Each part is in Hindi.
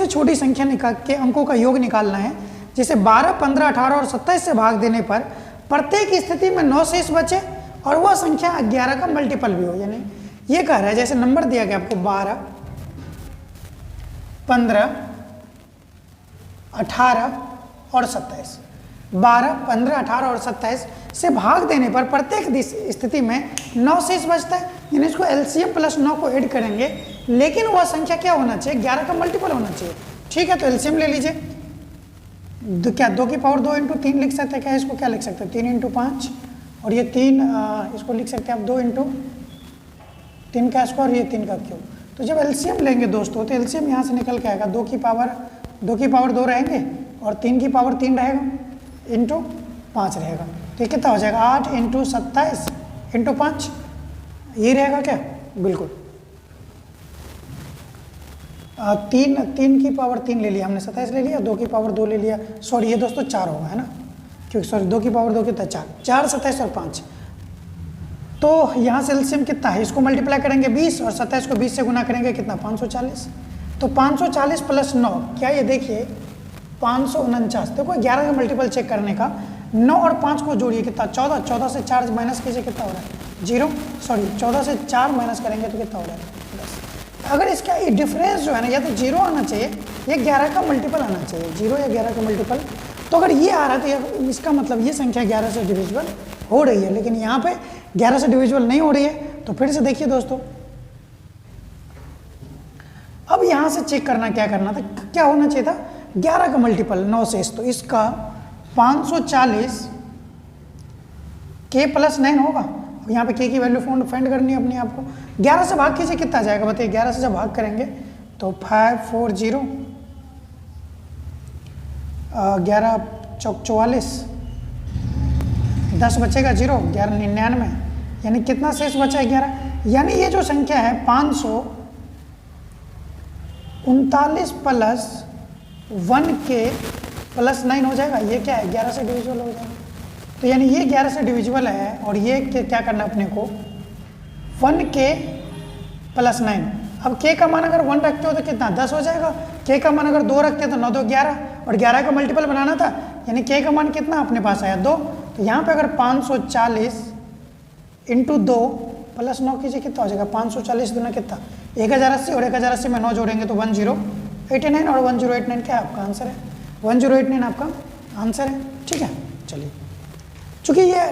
छोटी संख्या निकाल के अंकों का योग निकालना है, जिसे 12, 15, 18 और 27 से भाग देने पर प्रत्येक स्थिति में 9 शेष बचे और वह संख्या 11 का मल्टीपल भी हो। यानी ये कह रहा है जैसे नंबर दिया गया आपको 12, 15, 18 और 27, 12, 15, 18 और 27 से भाग देने पर प्रत्येक स्थिति में 9 शेष बचता है। यानी इसको एलसीएम प्लस 9 को ऐड करेंगे, लेकिन वह संख्या क्या होना चाहिए, 11 का मल्टीपल होना चाहिए। ठीक है, तो एलसीएम ले लीजिए। क्या 2 की पावर 2 इंटू 3 लिख सकते हैं क्या, इसको क्या लिख सकते हैं 3 इंटू 5, और ये 3 इसको लिख सकते हैं आप 2 इंटू 3 का स्क्वायर, ये 3 का क्यूब। तो जब एलसीएम लेंगे दोस्तों तो एलसीएम यहाँ से निकल के आएगा, 2 की पावर 2 रहेंगे और 3 की पावर 3 रहेगा इंटू 5 रहेगा। तो ये कितना हो जाएगा 8 इंटू 27 इंटू 5, ये रहेगा क्या, बिल्कुल 3 की पावर 3 ले लिया हमने, 27 ले लिया, 2 की पावर 2 ले लिया, सॉरी ये दोस्तों 4 होगा, है ना, क्योंकि सॉरी 2 की पावर 2 कितना 4, 4, 27 और 5। तो यहाँ से एलसीएम कितना है, इसको मल्टीप्लाई करेंगे 20 और 27 को 20 से गुना करेंगे कितना 540। तो 540 प्लस 9, क्या ये देखिए 549। देखो 11 का मल्टीपल चेक करने का, 9 और 5 को जोड़िए कितना 14, 14 से 4 माइनस कीजिए कितना हो रहा है 0, सॉरी 14 से 4 माइनस करेंगे तो कितना हो रहा है 10। अगर इसका ये डिफरेंस जो है ना, या तो 0 आना चाहिए या 11 का मल्टीपल आना चाहिए, 0 या 11 का मल्टीपल। तो अगर ये आ रहा है तो इसका मतलब ये संख्या 11 से डिविजिबल हो रही है, लेकिन यहाँ पे 11 से डिविजिबल नहीं हो रही है। तो फिर से देखिए दोस्तों, अब यहाँ से चेक करना, क्या करना था, क्या होना चाहिए था 11 का मल्टीपल 9 शेष, तो इसका 540 के प्लस 9 होगा। अब यहाँ पे के की वैल्यू फाइंड करनी है अपने आप को। 11 से भाग कीजिए कितना जाएगा बताइए, 11 से जब भाग करेंगे तो 540, 11 चौक 44, 10 बचेगा 0, 11 99, यानी कितना शेष बचा है 11। यानी ये जो संख्या है 539 प्लस 1 के प्लस 9 हो जाएगा। ये क्या है 11 से डिविजिबल हो जाएगा। तो यानी ये 11 से डिविजिबल है, और ये क्या करना अपने को 1 के प्लस 9। अब के का मान अगर 1 रखते हो तो कितना 10 हो जाएगा, के का मान अगर 2 रखते हो तो 9 2 11, और 11 का मल्टीपल बनाना था, यानी के का मान कितना अपने पास आया 2। तो यहाँ पे अगर 540 इंटू 2 प्लस 9 कीजिए कितना हो जाएगा 540 दुना कितना 1080, और 1080 में 9 जोड़ेंगे तो 1089, और 1089 क्या आपका आंसर है, 1089 आपका आंसर है। ठीक है, चलिए, चूँकि ये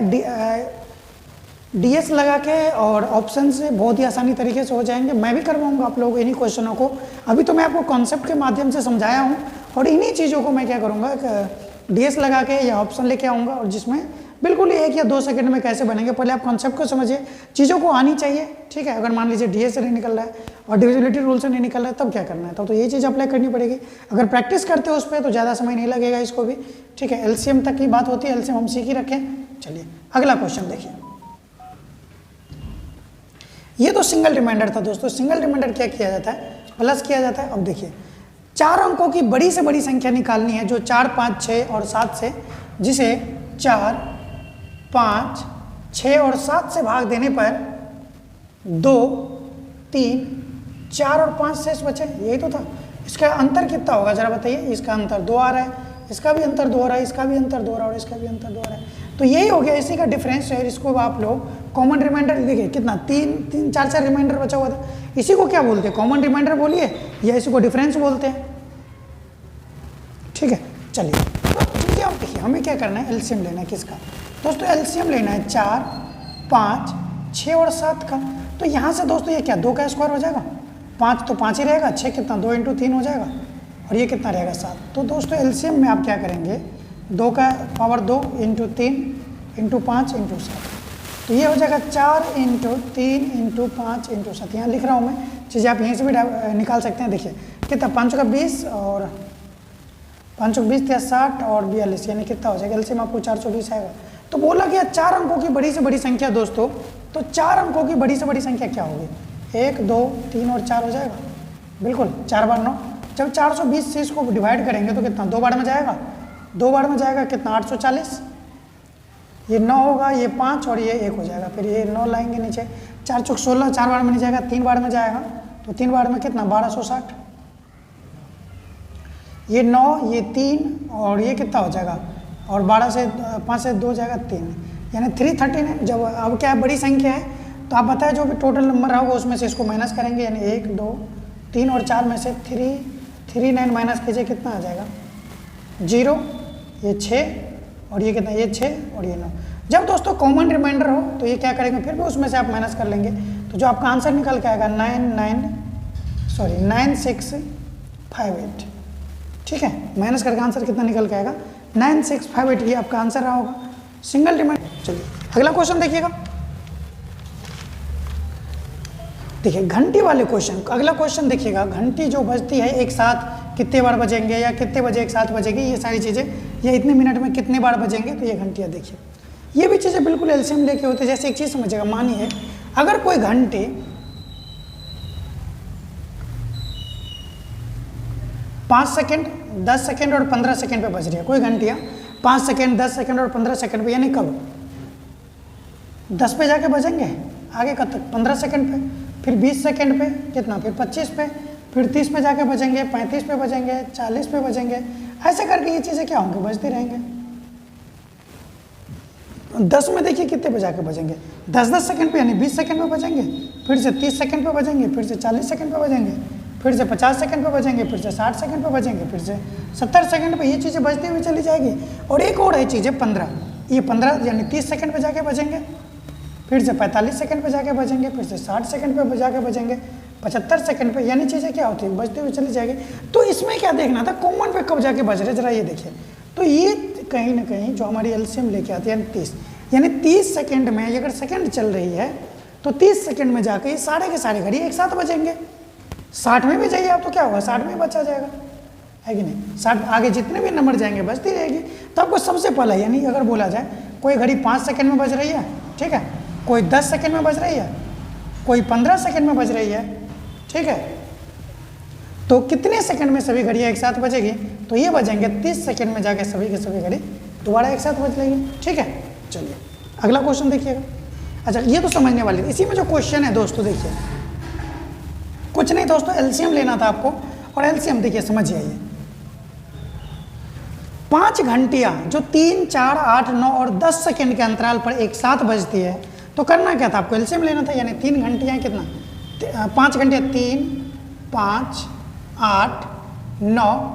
डीएस लगा के और ऑप्शन से बहुत ही आसानी तरीके से हो जाएंगे, मैं भी करवाऊंगा आप लोगों को इन्हीं क्वेश्चनों को। अभी तो मैं आपको कॉन्सेप्ट के माध्यम से समझाया हूँ, और इन्हीं चीज़ों को मैं क्या करूँगा डीएस लगा के या ऑप्शन लेके आऊँगा, और जिसमें बिल्कुल 1 या 2 सेकंड में कैसे बनेंगे। पहले आप कॉन्सेप्ट को समझिए, चीज़ों को आनी चाहिए। ठीक है, अगर मान लीजिए डीएस से नहीं निकल रहा है और डिविजिबिलिटी रूल से नहीं निकल रहा है, तब क्या करना है, तब तो ये चीज़ अप्लाई करनी पड़ेगी। अगर प्रैक्टिस करते हो उस पर तो ज़्यादा समय नहीं लगेगा इसको भी। ठीक है, एलसीएम तक की बात होती है, एलसीएम हम सीख ही रखें। चलिए अगला क्वेश्चन देखिए। ये तो सिंगल रिमाइंडर था दोस्तों। सिंगल रिमाइंडर क्या किया जाता है, प्लस किया जाता है। अब देखिए 4 अंकों की बड़ी से बड़ी संख्या निकालनी है, जो 4, 5, 6 और 7 से, जिसे 4, 5, 6 और 7 से भाग देने पर 2, 3, 4 और 5 शेष बचे। यही तो था। इसका अंतर कितना होगा जरा बताइए। इसका अंतर 2 आ रहा है, इसका भी अंतर 2 आ रहा है, इसका भी अंतर 2 आ रहा है, और इसका भी अंतर 2 आ रहा है। तो यही हो गया, इसी का डिफरेंस है। इसको आप लोग कॉमन रिमाइंडर देखिए कितना 3, 4 रिमाइंडर बचा हुआ था। इसी को क्या बोलते हैं, कॉमन रिमाइंडर बोलिए, या इसी को डिफरेंस बोलते हैं। ठीक है, चलिए ठीक है। अब देखिए हमें क्या करना है, एलसीएम लेना है किसका दोस्तों, एलसीएम लेना है 4, 5, 6 और 7 का। तो यहाँ से दोस्तों ये क्या 2 का स्क्वायर हो जाएगा, 5 तो 5 ही रहेगा, 6 कितना 2 इंटू 3 हो जाएगा, और ये कितना रहेगा 7। तो दोस्तों एलसीएम में आप क्या करेंगे, 2 का पावर 2 इंटू 3 इंटू 5 इंटू 7। तो ये हो जाएगा 4 इंटू 3 इंटू 5 इंटू 7। यहाँ लिख रहा हूँ मैं, चीज़ें आप यहीं से भी निकाल सकते हैं। देखिए कितना 5 का 20 और 5 20 या 60 और 42, यानी कितना हो जाएगा, एलसीएम आपको 420 आएगा। तो बोला गया 4 अंकों की बड़ी से बड़ी संख्या दोस्तों। तो 4 अंकों की बड़ी से बड़ी संख्या क्या होगी, 1, 2, 3 और 4 हो जाएगा। बिल्कुल 4 बार 9। जब 420 से इसको डिवाइड करेंगे तो कितना 2 बार में जाएगा, 2 बार में जाएगा कितना 840। ये 9 होगा, ये 5 और ये 1 हो जाएगा। फिर ये 9 लाएंगे नीचे, 4 चौक 16, 4 बार में नहीं जाएगा, 3 बार में जाएगा। तो 3 बार में कितना 1260। ये 9, ये 3 और ये कितना हो जाएगा, और 12 से 5 से 2 जाएगा 3, यानी 313 है। जब अब क्या है, बड़ी संख्या है तो आप बताएं जो भी टोटल नंबर होगा उसमें से इसको माइनस करेंगे, यानी 1 2 3 और 4 में से 339 माइनस कीजिए, कितना आ जाएगा 0, ये 6 और ये कितना, ये 6 और ये 9। जब दोस्तों कॉमन रिमाइंडर हो तो ये क्या करेंगे, फिर भी उसमें से आप माइनस कर लेंगे, तो जो आपका आंसर निकल के आएगा 9658। ठीक है, माइनस करके आंसर कितना निकल के आएगा 9658, ये आपका आंसर रहा होगा सिंगल रिमाइंडर। चलिए अगला क्वेश्चन देखिएगा। देखिए घंटी वाले क्वेश्चन, अगला क्वेश्चन देखिएगा, घंटी जो बजती है एक साथ कितने बार बजेंगे या कितने बजे एक साथ बजेगी, ये सारी चीज़ें, या इतने मिनट में कितने बार बजेंगे, तो ये घंटियाँ देखिए, ये भी चीज़ें बिल्कुल एलसीएम लेके होते हैं। जैसे एक चीज़ समझिएगा, मानिए अगर कोई घंटी 5 सेकेंड, 10 सेकेंड और 15 सेकेंड पे बज रही है, कोई घंटियाँ 5 सेकेंड, 10 सेकेंड और 15 सेकेंड पे, यानी कब 10 पे जाके बजेंगे, आगे कब तक 15 सेकेंड पे, फिर 20 सेकेंड पे कितना, फिर 25 पे, फिर 30 पे जाके बजेंगे, 35 पे बजेंगे, 40 पे बजेंगे, ऐसे करके ये चीज़ें क्या होंगी, बजती रहेंगे। 10 में देखिए कितने पे जाके बजेंगे, 10-10 सेकेंड पे, यानी 20 सेकेंड पे बजेंगे, फिर से 30 सेकेंड पे बजेंगे, फिर से 40 सेकेंड पे बजेंगे, फिर से 50 सेकंड पे बजेंगे, फिर से 60 सेकंड पे बजेंगे, फिर से 70 सेकंड पे, ये चीज़ें बजती हुई चली जाएगी। और एक और है चीज़ें 15, ये 15 यानी 30 सेकंड पे जाके बजेंगे, फिर से 45 सेकंड पे जाके बजेंगे, फिर से 60 सेकंड पे जाके बजेंगे, 75 सेकंड पे, यानी चीज़ें क्या होती है, बजती हुई चली जाएगी। तो इसमें क्या देखना था, कॉमन पे कब जाके बज रहे, जरा ये देखिए। तो ये कहीं ना कहीं जो हमारी एलसीएम लेके आती है 30, यानी 30 सेकेंड में अगर सेकेंड चल रही है तो 30 सेकेंड में जाके ये सारे के सारे घड़ी एक साथ बजेंगे। 60 में भी जाइए आप तो क्या होगा, 60 में बचा जाएगा, है कि नहीं। 60 आगे जितने भी नंबर जाएंगे बजती रहेगी। तो आपको सबसे पहले, यानी अगर बोला जाए कोई घड़ी 5 सेकंड में बज रही है, ठीक है, कोई 10 सेकंड में बज रही है, कोई 15 सेकंड में बज रही है, ठीक है, तो कितने सेकंड में सभी घड़ियाँ एक साथ बजेगी, तो ये बजेंगे 30 सेकंड में जाके सभी के सभी घड़ी दोबारा एक साथ बज लेगी। ठीक है, चलिए अगला क्वेश्चन देखिएगा। अच्छा ये तो समझने वाली, इसी में जो क्वेश्चन है दोस्तों देखिए, कुछ नहीं दोस्तों, एलसीएम लेना था आपको, और एलसीएम देखिए समझिए, ये 5 घंटियां जो 3, 4, 8, 9 और 10 सेकंड के अंतराल पर एक साथ बजती है, तो करना क्या था आपको, एलसीएम लेना था। यानी 3 घंटियां कितना, 5 घंटियां 3, 5, 8, 9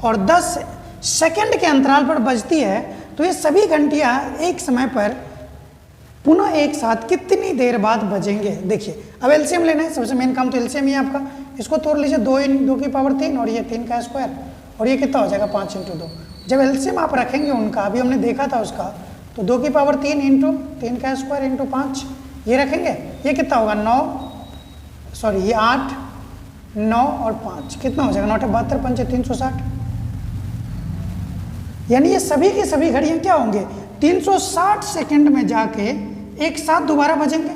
और 10 सेकंड के अंतराल पर बजती है, तो ये सभी घंटियां एक समय पर पुनः एक साथ कितनी देर बाद बजेंगे। देखिए अब एलसीएम लेना है, सबसे मेन काम तो एलसीएम ही है आपका। इसको तोड़ लीजिए, 2 की पावर 3 और ये 3 का स्क्वायर, और ये कितना हो जाएगा 5 × 2। जब एलसीएम आप रखेंगे उनका, अभी हमने देखा था उसका, तो 2 की पावर 3 × 3 का स्क्वायर × 5 ये रखेंगे, ये कितना होगा ये 8, 9 और 5 कितना हो जाएगा 9 × 72 × 360। यानी ये सभी की सभी घड़ियां क्या होंगे, 360 सेकंड में जाके एक साथ दोबारा बजेंगे।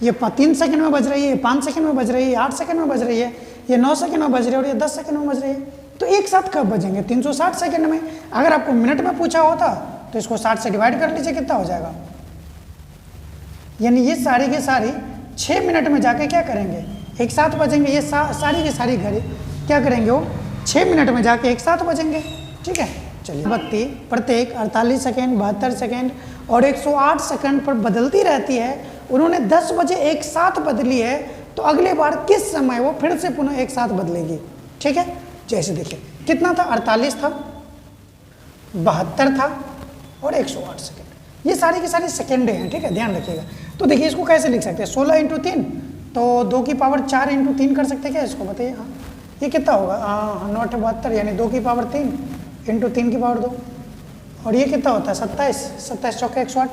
ये 3 सेकंड में बज रही है, 5 सेकंड में बज रही है, 8 सेकंड में बज रही है, ये 9 सेकंड में बज रही है और ये 10 सेकंड में बज रही है। तो एक साथ कब बजेंगे, 360 सेकंड में। अगर आपको मिनट में पूछा होता तो इसको 60 से डिवाइड कर लीजिए, कितना हो जाएगा। यानी ये सारी की सारी 6 मिनट में जाके क्या करेंगे, एक साथ बजेंगे। ये सारी की सारी घड़ी क्या करेंगे, वो 6 मिनट में जाके एक साथ बजेंगे। ठीक है, चलिए बत्ती प्रत्येक 48 सेकेंड, 72 सेकेंड और 108 सेकंड पर बदलती रहती है। उन्होंने 10 बजे एक साथ बदली है, तो अगले बार किस समय वो फिर से पुनः एक साथ बदलेगी। ठीक है, जैसे देखिए कितना था, 48 था, 72 था और 108 सेकेंड। ये सारी की सारी सेकेंडे हैं। ठीक है, ध्यान रखिएगा। तो देखिए इसको कैसे लिख सकते हैं, 16 × 3, तो 2 की पावर 4 × 3 कर सकते हैं क्या इसको, बताइए। हाँ, ये कितना होगा, 9 × 72 यानी 2 की पावर 3 × 3 की पावर 2, और ये कितना होता है 27, 27 चौके 108,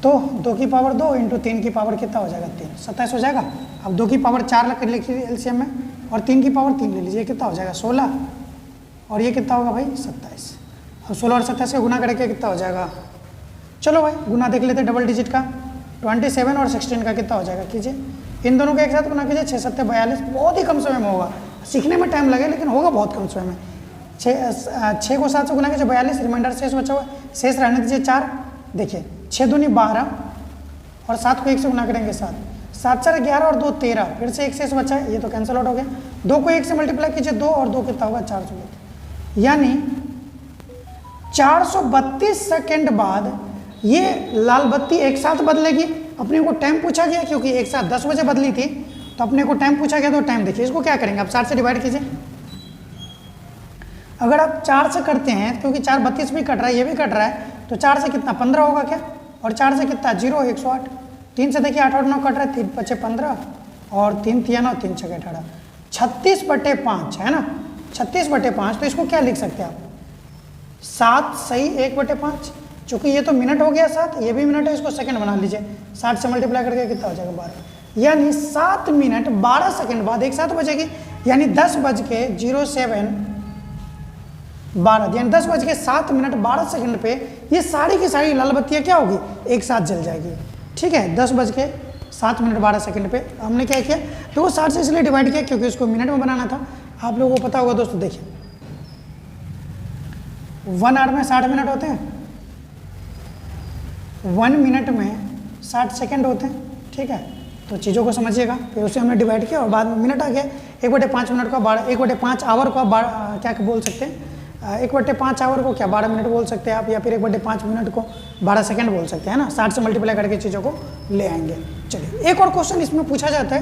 तो 2 की पावर 2 × 3 की पावर कितना हो जाएगा 3, 27 हो जाएगा। अब 2 की पावर 4 कर लिखिए एलसीएम में, और 3 की पावर 3 ले लीजिए, कितना हो जाएगा 16, और ये कितना होगा भाई 27। अब 16 और 27 का गुना करके कितना हो जाएगा, चलो भाई गुना देख लेते हैं डबल डिजिट का। 27 और 16 का कितना हो जाएगा, कीजिए इन दोनों का एक साथ गुना कीजिए, 6 × 7 = 42। बहुत ही कम समय में होगा, सीखने में टाइम लगे लेकिन होगा बहुत कम समय में। 6 को 7 से गुना कीजिए 42, रिमाइंडर शेष बचा हुआ, शेष रहने दीजिए 4। देखिए 6 दूनी 12 और 7 को 1 से गुना करेंगे 7, 7 4 11 और 2 13, फिर से 1 शेष बचा है, ये तो कैंसिल आउट हो गया। 2 को 1 से मल्टीप्लाई कीजिए, 2 और 2 कितना होगा 432, यानी 432 सेकेंड बाद ये लाल बत्ती एक साथ बदलेगी। अपने को टाइम पूछा गया, क्योंकि एक साथ 10 बजे बदली थी, तो अपने को टाइम पूछा गया, तो टाइम देखिए। इसको क्या करेंगे आप 4 से डिवाइड कीजिए। अगर आप 4 से करते हैं, क्योंकि 4 32 भी कट रहा है, ये भी कट रहा है, तो 4 से कितना 15 होगा क्या, और 4 से कितना 0 108, 3 से देखिए 8 और 9 कट रहा है, 3 5 15 और 3 3 9 3 6 18, 36/5 है ना, 36/5। तो इसको क्या लिख सकते हैं आप 7 सही 1/5, चूंकि ये तो मिनट हो गया 7, ये भी मिनट है, इसको सेकंड बना लीजिए। 60 से मल्टीप्लाई करके कितना हो जाएगा 12, यानी 7 मिनट 12 सेकंड बाद एक साथ बजेगी, यानी 10:07 12, यानी 10:07 मिनट 12 सेकंड पे ये सारी की सारी लाल बत्तियाँ क्या होगी एक साथ जल जाएगी। ठीक है, 10:07 मिनट 12 सेकंड पे हमने क्या किया, तो वो 60 से इसलिए डिवाइड किया क्योंकि उसको मिनट में बनाना था। आप लोगों को पता होगा दोस्तों, देखिए 1 आवर में 60 मिनट होते हैं, 1 मिनट में 60 सेकंड होते हैं। ठीक है, तो चीज़ों को समझिएगा। फिर उसे हमने डिवाइड किया और बाद में मिनट आ गया। 1/5 मिनट को 12, 1/5 आवर को क्या बोल सकते हैं, 1/5 आवर को क्या 12 मिनट बोल सकते हैं आप, या फिर 1/5 मिनट को 12 सेकंड बोल सकते हैं ना। 60 से मल्टीप्लाई करके चीज़ों को ले आएंगे। चलिए, एक और क्वेश्चन इसमें पूछा जाता है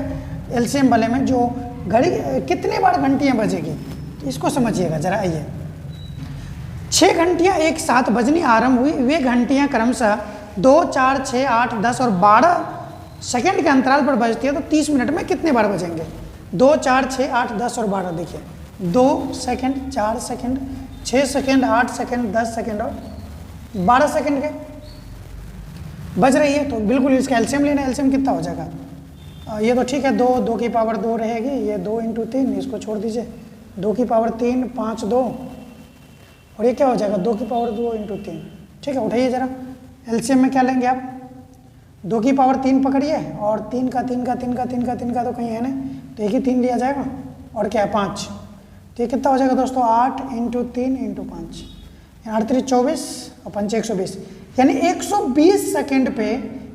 एलसीएम वाले में, जो घड़ी कितने बार घंटियाँ बजेगी, तो इसको समझिएगा जरा। आइए, 6 घंटियाँ एक साथ बजनी आरंभ हुई। वे घंटियाँ क्रमशः 2 4 6 8 10 और 12 सेकंड के अंतराल पर बजती है, तो 30 मिनट में कितने बार बजेंगे। 2 4 6 8 10 और 12, देखिए 2 second 4 second 6 second 8 second 10 second और 12 सेकंड के बज रही है। तो बिल्कुल इसका एलसीएम लेना है। एलसीएम कितना हो जाएगा, ये तो ठीक है, 2 की पावर 2 रहेगी, ये 2 × 3, इसको छोड़ दीजिए, 2 की पावर 3 5 2, और ये क्या हो जाएगा 2 की पावर 2 × 3। ठीक है, उठाइए जरा, एलसीएम में क्या लेंगे आप, 2 की पावर 3 पकड़िए, और 3 का 3 का 3 का 3 का 3 का तो कहीं है नहीं, तो एक ही 3 लिया जाएगा, और क्या है 5। तो ये कितना हो जाएगा दोस्तों 8 × 3 × 5, 8 3 24 और 5 120, यानी 120 सेकेंड पे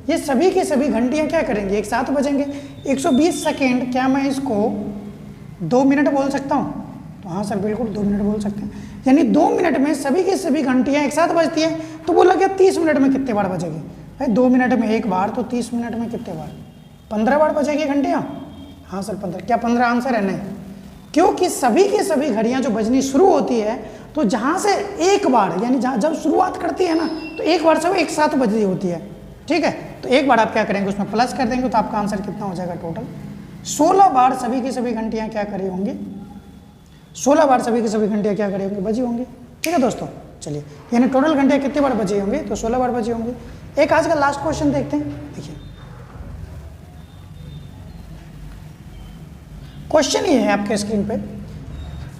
ये सभी की सभी घंटियाँ क्या करेंगी एक साथ बजेंगे। 120 सेकेंड, क्या मैं इसको 2 मिनट बोल सकता हूँ, तो हाँ सर बिल्कुल 2 मिनट बोल सकते हैं। यानी 2 मिनट में सभी की सभी घंटियाँ एक साथ बजती है, तो बोला क्या 30 मिनट में कितने बार बजेगी भाई, 2 मिनट में एक बार, तो 30 मिनट में कितने बार, 15 बार बजेगी घंटियाँ। हाँ सर 15, क्या 15 आंसर है, नहीं, क्योंकि सभी की सभी घड़ियाँ जो बजनी शुरू होती है, तो जहाँ से एक बार, यानी जब शुरुआत करती है ना, तो एक बार से वो एक साथ बज रही होती है। ठीक है, तो एक बार आप क्या करेंगे उसमें प्लस कर देंगे, तो आपका आंसर कितना हो जाएगा टोटल 16 बार सभी की सभी घंटियाँ क्या करी होंगी, 16 बार सभी की सभी घंटियाँ क्या करी होंगी, बजी होंगी। ठीक है दोस्तों, चलिए, यानी टोटल घंटियाँ कितनी बार बजी होंगी, तो 16 बार बजी होंगी। एक आज का लास्ट क्वेश्चन देखते हैं। देखिए क्वेश्चन ये है आपके स्क्रीन पे,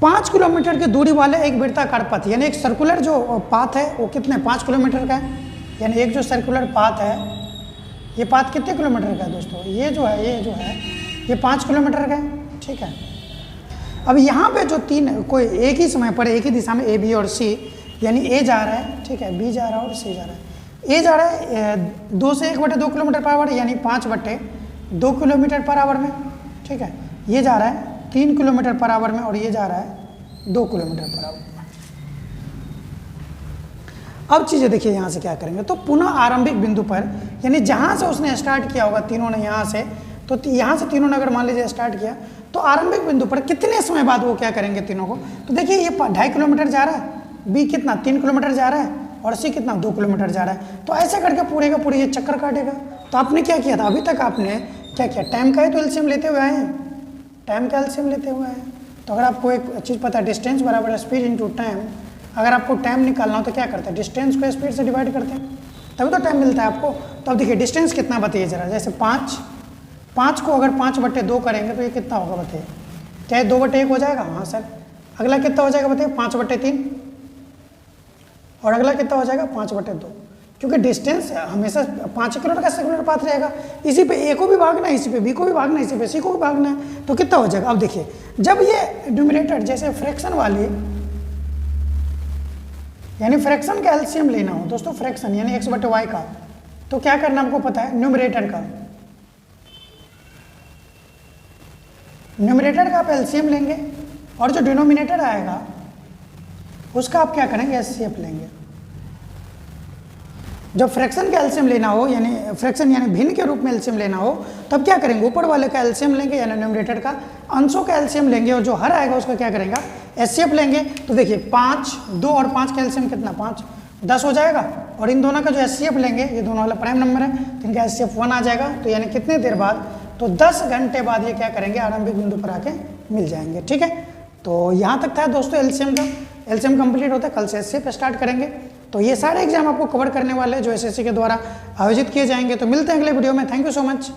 5 किलोमीटर की दूरी वाले एक वृत्ताकार पथ, यानी एक सर्कुलर जो पाथ है वो कितने 5 किलोमीटर का है, यानी एक जो सर्कुलर पाथ है, ये पाथ कितने किलोमीटर का है दोस्तों, ये जो है ये 5 किलोमीटर का है। ठीक है, अब यहाँ पे जो तीन कोई एक ही समय पर एक ही दिशा में ए बी और सी, यानी ए जा रहा है, ठीक है, बी जा रहा है और सी जा रहा है। ए जा रहा है 2 से 1/2 किलोमीटर पर आवर, यानी 5/2 किलोमीटर पर आवर में। ठीक है, ये जा रहा है 3 किलोमीटर पर आवर में, और ये जा रहा है 2 किलोमीटर पर आवर में। अब चीज़ें देखिए यहाँ से क्या करेंगे, तो पुनः आरंभिक बिंदु पर, यानी जहाँ से उसने स्टार्ट किया होगा तीनों ने, यहाँ से, तो यहाँ से तीनों ने अगर मान लीजिए स्टार्ट किया, तो आरंभिक बिंदु पर कितने समय बाद वो क्या करेंगे तीनों को, तो देखिए ये 2.5 किलोमीटर जा रहा है, बी कितना 3 किलोमीटर जा रहा है, और सी कितना 2 किलोमीटर जा रहा है। तो ऐसे करके पूरे का पूरे ये चक्कर काटेगा। तो आपने क्या किया था, अभी तक आपने क्या किया, टाइम का ही तो एलसीएम लेते हुए आए हैं, टाइम का एलसीएम लेते हुए आए हैं। तो अगर आपको एक चीज़ पता है, डिस्टेंस बराबर स्पीड इंटू टाइम, अगर आपको टाइम निकालना हो तो क्या करते हैं, डिस्टेंस को स्पीड से डिवाइड करते हैं, तभी तो टाइम मिलता है आपको। तो अब देखिए डिस्टेंस कितना बताइए जरा, जैसे 5 को अगर 5/2 करेंगे तो ये कितना होगा बताइए, क्या ये 2/1 हो जाएगा। हाँ सर, अगला कितना हो जाएगा बताइए 5/3, और अगला कितना हो जाएगा 5/2, क्योंकि डिस्टेंस हमेशा 5 किलोमीटर का सर्कुलर पाथ रहेगा। इसी पे ए को भी भागना है, इसी पे बी को भी भागना है, इसी पे सी को भी भागना है, तो कितना हो जाएगा। अब देखिए जब ये न्यूमरेटर जैसे फ्रैक्शन वाली, यानी फ्रैक्शन का एलसीएम लेना हो दोस्तों, फ्रैक्शन यानी x/y का, तो क्या करना आपको पता है, न्यूमरेटर का न्यूमरेटर का आप एलसीएम लेंगे और जो डिनोमिनेटर आएगा उसका आप क्या करेंगे, एचसीएफ लेंगे। जब फ्रैक्शन का एलसीएम लेना हो, यानी फ्रैक्शन यानी भिन्न के रूप में एलसीएम लेना हो, तब क्या करेंगे, ऊपर वाले का एलसीएम लेंगे यानी न्यूमरेटर का, अंशों का एलसीएम लेंगे और जो हर आएगा उसका क्या करेंगे, एचसीएफ लेंगे। तो देखिए 5, 2 और 5 का एलसीएम कितना, 5, 10 हो जाएगा। और इन दोनों का जो एचसीएफ लेंगे, ये दोनों वाला प्राइम नंबर है, तो इनका एचसीएफ 1 आ जाएगा। तो यानी कितने देर बाद, तो 10 घंटे बाद ये क्या करेंगे, आरंभिक बिंदु पर आके मिल जाएंगे। ठीक है, तो यहाँ तक था दोस्तों एलसीएम का। एलसीएम कंप्लीट होता है, कल से एचसीएफ स्टार्ट करेंगे। तो ये सारे एग्जाम आपको कवर करने वाले हैं जो एसएससी के द्वारा आयोजित किए जाएंगे। तो मिलते हैं अगले वीडियो में। Thank you so much.